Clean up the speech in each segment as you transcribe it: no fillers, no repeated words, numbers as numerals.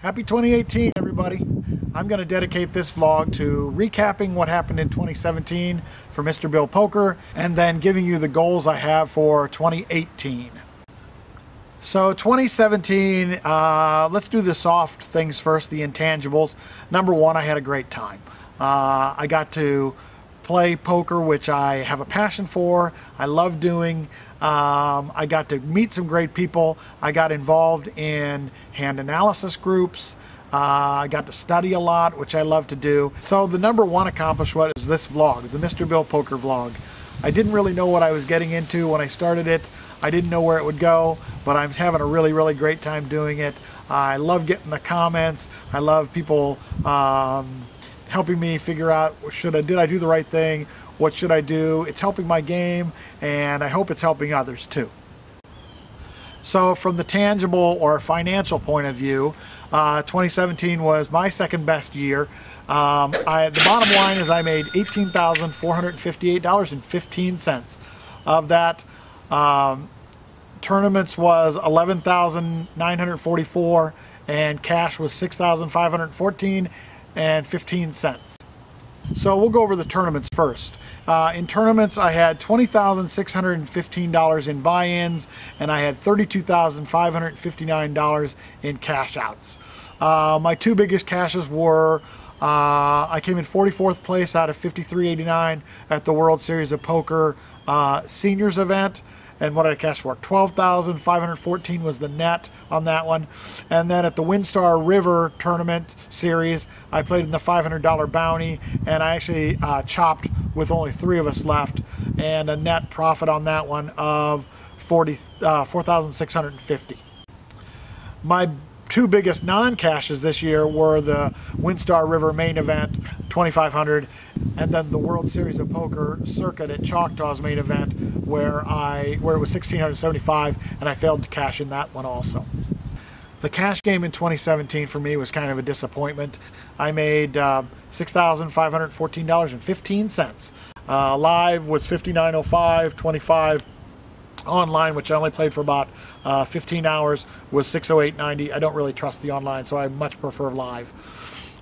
Happy 2018, everybody. I'm going to dedicate this vlog to recapping what happened in 2017 for Mr. Bill Poker and then giving you the goals I have for 2018. So 2017, let's do the soft things first, the intangibles. Number one, I had a great time. I got to play poker, which I have a passion for. I love doing. I got to meet some great people. I got involved in hand analysis groups. I got to study a lot, which I love to do. So the number one accomplishment is this vlog, the Mr. Bill Poker vlog. I didn't really know what I was getting into when I started it. I didn't know where it would go, but I'm having a really, really great time doing it. I love getting the comments. I love people helping me figure out, did I do the right thing? What should I do? It's helping my game, and I hope it's helping others too. So from the tangible or financial point of view, 2017 was my second best year. The bottom line is I made $18,458.15. Of that, tournaments was $11,944 and cash was $6,514.15. So we'll go over the tournaments first. In tournaments, I had $20,615 in buy-ins, and I had $32,559 in cash outs. My two biggest cashes were, I came in 44th place out of 53.89 at the World Series of Poker Seniors event. And what did I cash for? $12,514 was the net on that one. And then at the WinStar River Tournament Series, I played in the $500 bounty, and I actually chopped with only 3 of us left, and a net profit on that one of $4,650. My two biggest non-cashes this year were the WinStar River main event, $2,500, and then the World Series of Poker circuit at Choctaw's main event, where it was $1,675, and I failed to cash in that one also. The cash game in 2017 for me was kind of a disappointment. I made $6,514.15. Live was $59.05, 25. Online, which I only played for about 15 hours, was $608.90. I don't really trust the online, so I much prefer live.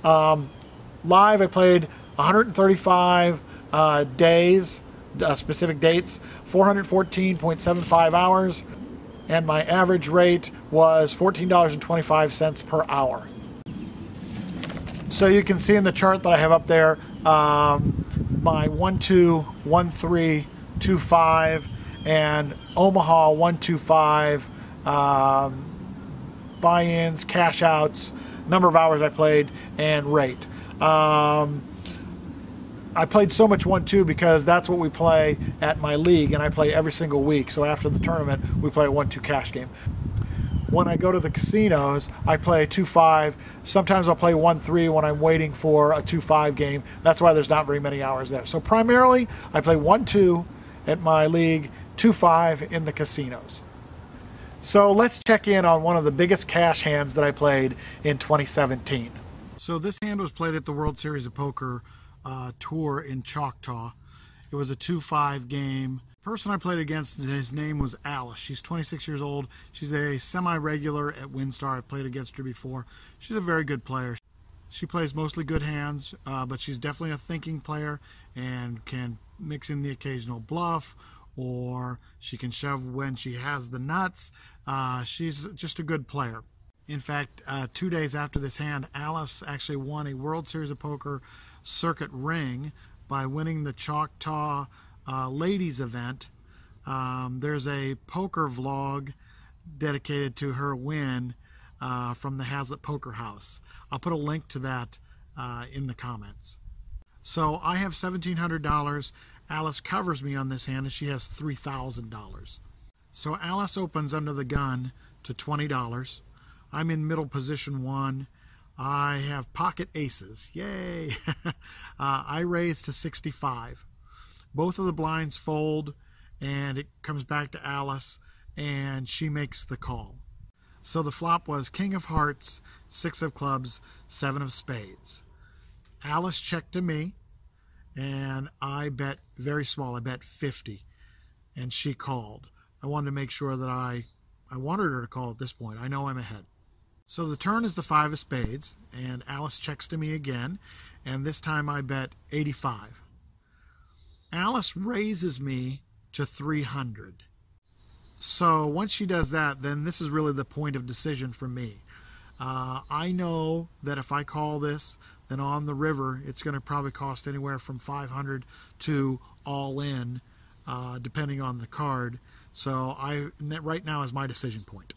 Live, I played 135 days, specific dates, 414.75 hours, and my average rate was $14.25 per hour. So you can see in the chart that I have up there, my 1-2, 1-3, 2-5, and Omaha 125 buy-ins, cash outs, number of hours I played, and rate. I played so much 1-2 because that's what we play at my league, and I play every single week. So after the tournament, we play a 1-2 cash game. When I go to the casinos, I play 2-5. Sometimes I'll play 1-3 when I'm waiting for a 2-5 game. That's why there's not very many hours there. So primarily, I play 1-2 at my league, 2-5 in the casinos. So let's check in on one of the biggest cash hands that I played in 2017. So this hand was played at the World Series of Poker tour in Choctaw. It was a 2-5 game. The person I played against, his name was Alice. She's 26 years old. She's a semi-regular at WinStar. I've played against her before. She's a very good player. She plays mostly good hands, but she's definitely a thinking player and can mix in the occasional bluff, or she can shove when she has the nuts. She's just a good player. In fact, 2 days after this hand, Alice actually won a World Series of Poker circuit ring by winning the Choctaw ladies event. There's a poker vlog dedicated to her win from the Haslet Poker House. I'll put a link to that in the comments. So I have $1,700. Alice covers me on this hand, and she has $3,000. So Alice opens under the gun to $20. I'm in middle position 1. I have pocket aces. Yay! I raise to 65. Both of the blinds fold, and it comes back to Alice, and she makes the call. So the flop was King of Hearts, 6 of Clubs, 7 of Spades. Alice checked to me, and I bet very small. I bet 50, and she called. I wanted to make sure that I wanted her to call at this point. I know I'm ahead. So the turn is the 5 of spades, and Alice checks to me again, and this time I bet 85. Alice raises me to 300. So once she does that, then this is really the point of decision for me. I know that if I call this, then on the river it's going to probably cost anywhere from 500 to all in, depending on the card. So right now is my decision point.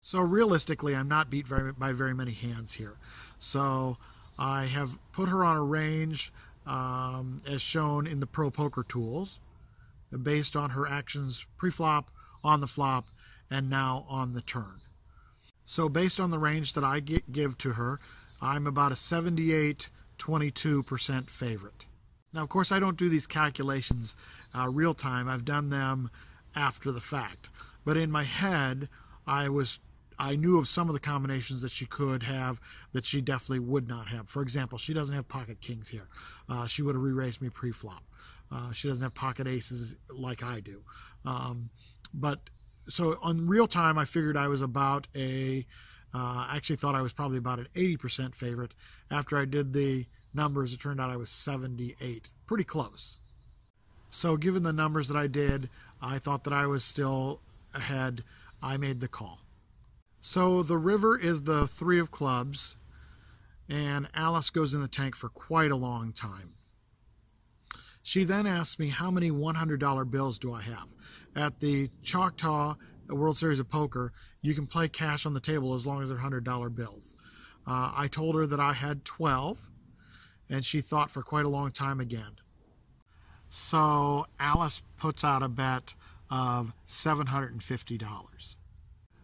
So realistically, I'm not beat by very many hands here. So I have put her on a range as shown in the Pro Poker Tools, based on her actions pre-flop, on the flop, and now on the turn. So based on the range that I give to her, I'm about a 78-22% favorite. Now, of course, I don't do these calculations real time. I've done them after the fact. But in my head, I knew of some of the combinations that she could have that she definitely would not have. For example, she doesn't have pocket kings here. She would have re-raised me pre-flop. She doesn't have pocket aces like I do. So on real time, I figured I was about actually thought I was probably about an 80% favorite. After I did the numbers, it turned out I was 78. Pretty close. So given the numbers that I did, I thought that I was still ahead. I made the call. So the river is the 3 of clubs, and Alice goes in the tank for quite a long time. She then asks me, how many $100 bills do I have? At the Choctaw World Series of Poker, you can play cash on the table as long as they're $100 bills. I told her that I had 12, and she thought for quite a long time again. So Alice puts out a bet of $750.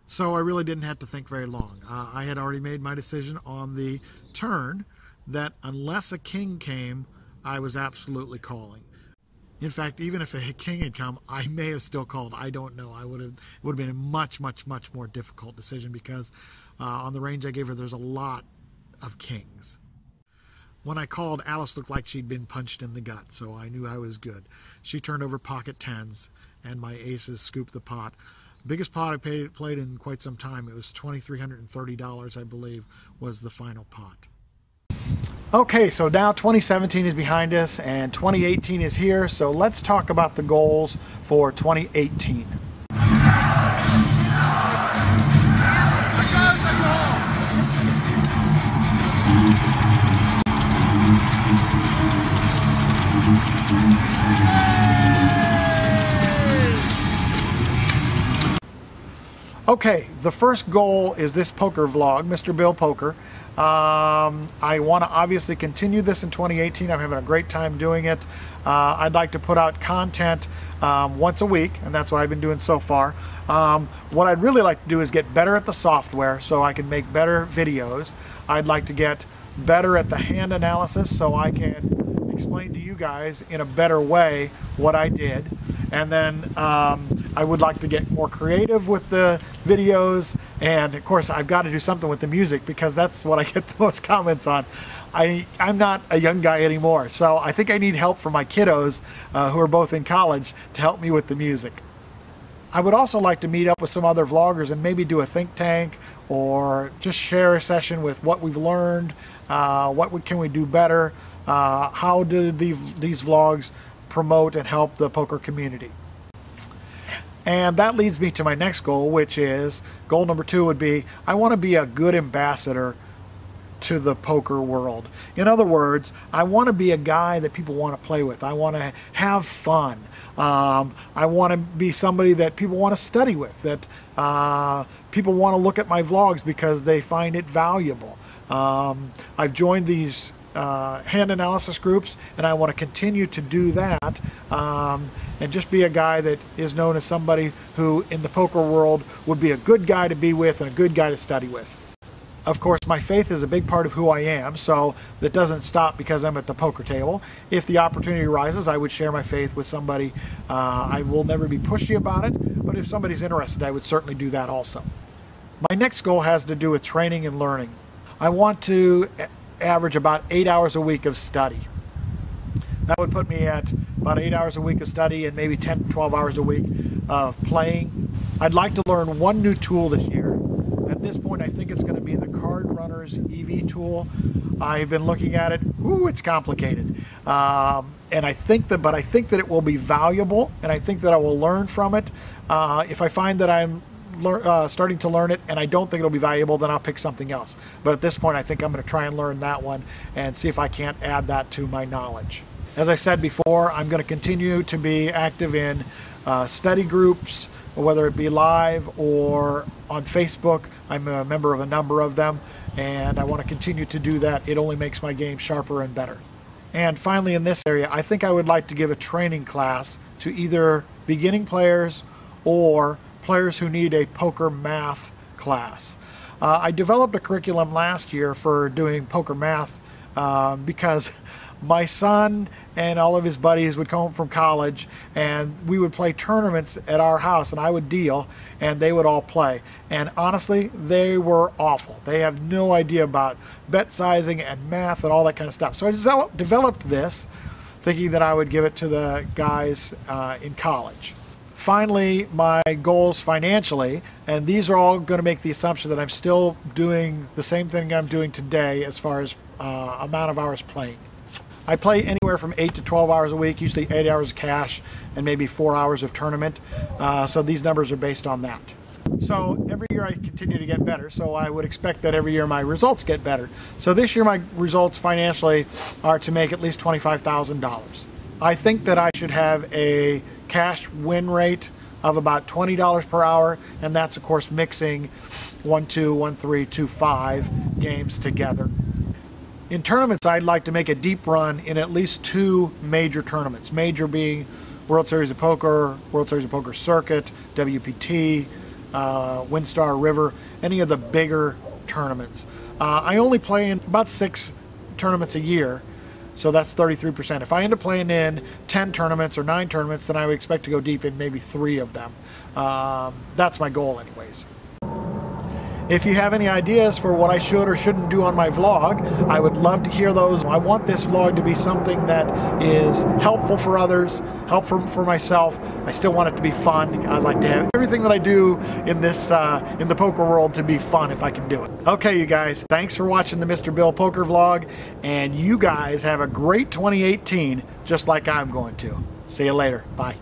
So I really didn't have to think very long. I had already made my decision on the turn that unless a king came, I was absolutely calling. In fact, even if a king had come, I may have still called. I don't know. It would have been a much, much, much more difficult decision because on the range I gave her, there's a lot of kings. When I called, Alice looked like she'd been punched in the gut, so I knew I was good. She turned over pocket tens, and my aces scooped the pot. Biggest pot I played in quite some time. It was $2,330, I believe, was the final pot. Okay, so now 2017 is behind us and 2018 is here, so let's talk about the goals for 2018. Okay, the first goal is this poker vlog, Mr. Bill Poker. I want to obviously continue this in 2018. I'm having a great time doing it. I'd like to put out content once a week, and that's what I've been doing so far. What I'd really like to do is get better at the software so I can make better videos. I'd like to get better at the hand analysis so I can explain to you guys in a better way what I did. And then I would like to get more creative with the videos, and of course I've got to do something with the music because that's what I get the most comments on. I'm not a young guy anymore, so I think I need help from my kiddos who are both in college to help me with the music. I would also like to meet up with some other vloggers and maybe do a think tank or just share a session with what we've learned, can we do better, how do these vlogs promote and help the poker community. And that leads me to my next goal, which is, goal number 2 would be, I want to be a good ambassador to the poker world. In other words, I want to be a guy that people want to play with. I want to have fun. I want to be somebody that people want to study with, that people want to look at my vlogs because they find it valuable. I've joined these hand analysis groups, and I want to continue to do that, and just be a guy that is known as somebody who in the poker world would be a good guy to be with and a good guy to study with. Of course, my faith is a big part of who I am, so that doesn't stop because I'm at the poker table. If the opportunity arises, I would share my faith with somebody. I will never be pushy about it, but if somebody's interested, I would certainly do that also. My next goal has to do with training and learning. I want to average about 8 hours a week of study. That would put me at about 8 hours a week of study and maybe 10 to 12 hours a week of playing. I'd like to learn one new tool this year, At this point, I think it's going to be the Card Runners EV tool. I've been looking at it. Ooh, it's complicated. And I think that it will be valuable, and I think that I will learn from it. If I find that I'm starting to learn it and I don't think it'll be valuable, then I'll pick something else. But at this point, I think I'm going to try and learn that one and see if I can't add that to my knowledge. As I said before, I'm going to continue to be active in study groups, whether it be live or on Facebook. I'm a member of a number of them, and I want to continue to do that. It only makes my game sharper and better. And finally, in this area, I think I would like to give a training class to either beginning players or players who need a poker math class. I developed a curriculum last year for doing poker math because my son and all of his buddies would come home from college and we would play tournaments at our house, and I would deal and they would all play. And honestly, they were awful. They have no idea about bet sizing and math and all that kind of stuff. So I developed this thinking that I would give it to the guys in college. Finally, my goals financially, and these are all going to make the assumption that I'm still doing the same thing I'm doing today as far as amount of hours playing. I play anywhere from 8 to 12 hours a week, usually 8 hours of cash and maybe 4 hours of tournament. So these numbers are based on that. So every year I continue to get better, so I would expect that every year my results get better. So this year my results financially are to make at least $25,000. I think that I should have a cash win rate of about $20 per hour, and that's of course mixing 1-2, 1-3, 2-5 games together. In tournaments, I'd like to make a deep run in at least 2 major tournaments. Major being World Series of Poker, World Series of Poker Circuit, WPT, WinStar River, any of the bigger tournaments. I only play in about 6 tournaments a year, so that's 33%. If I end up playing in 10 tournaments or 9 tournaments, then I would expect to go deep in maybe 3 of them. That's my goal anyways. If you have any ideas for what I should or shouldn't do on my vlog, I would love to hear those. I want this vlog to be something that is helpful for others, helpful for myself. I still want it to be fun. I like to have everything that I do in this in the poker world to be fun if I can do it. Okay, you guys, thanks for watching the Mr. Bill Poker vlog, and you guys have a great 2018, just like I'm going to. See you later. Bye.